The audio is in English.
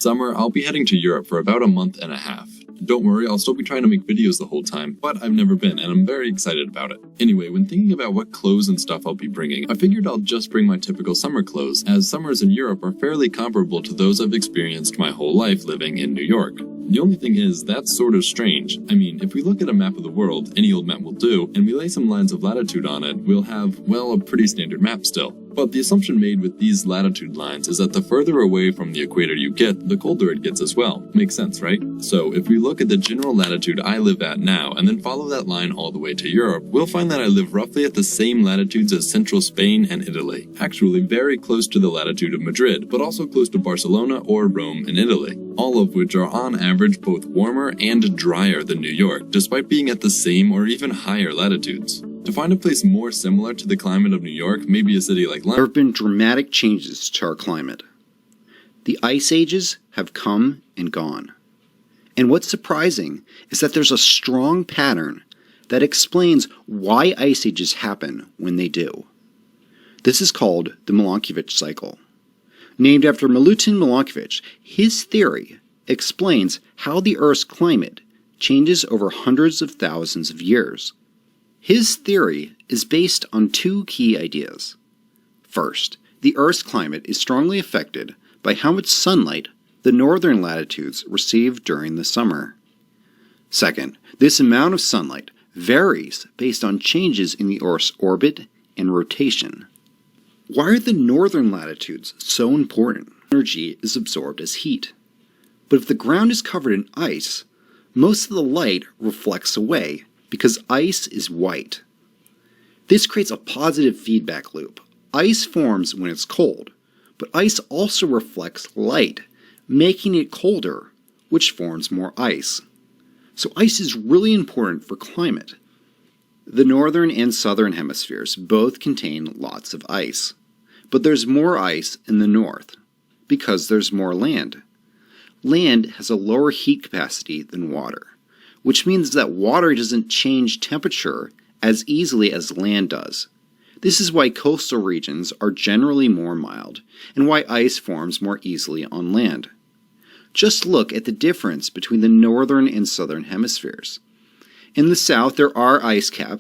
summer, I'll be heading to Europe for about a month and a half. Don't worry, I'll still be trying to make videos the whole time, but I've never been and I'm very excited about it. Anyway, when thinking about what clothes and stuff I'll be bringing, I figured I'll just bring my typical summer clothes, as summers in Europe are fairly comparable to those I've experienced my whole life living in New York. The only thing is, that's sort of strange. I mean, if we look at a map of the world, any old map will do, and we lay some lines of latitude on it, we'll have, well, a pretty standard map still. But the assumption made with these latitude lines is that the further away from the equator you get, the colder it gets as well. Makes sense, right? So if we look at the general latitude I live at now, and then follow that line all the way to Europe, we'll find that I live roughly at the same latitudes as central Spain and Italy. Actually very close to the latitude of Madrid, but also close to Barcelona or Rome in Italy. All of which are on average both warmer and drier than New York, despite being at the same or even higher latitudes. To find a place more similar to the climate of New York, maybe a city like London. There have been dramatic changes to our climate. The ice ages have come and gone. And what's surprising is that there's a strong pattern that explains why ice ages happen when they do. This is called the Milankovitch cycle. Named after Milutin Milankovitch, his theory explains how the Earth's climate changes over hundreds of thousands of years. His theory is based on two key ideas. First, the Earth's climate is strongly affected by how much sunlight the northern latitudes receive during the summer. Second, this amount of sunlight varies based on changes in the Earth's orbit and rotation. Why are the northern latitudes so important? Energy is absorbed as heat. But if the ground is covered in ice, most of the light reflects away because ice is white. This creates a positive feedback loop. Ice forms when it's cold, but ice also reflects light, making it colder, which forms more ice. So ice is really important for climate. The northern and southern hemispheres both contain lots of ice, but there's more ice in the north because there's more land. Land has a lower heat capacity than water, which means that water doesn't change temperature as easily as land does. This is why coastal regions are generally more mild, and why ice forms more easily on land. Just look at the difference between the northern and southern hemispheres. In the south, there are ice caps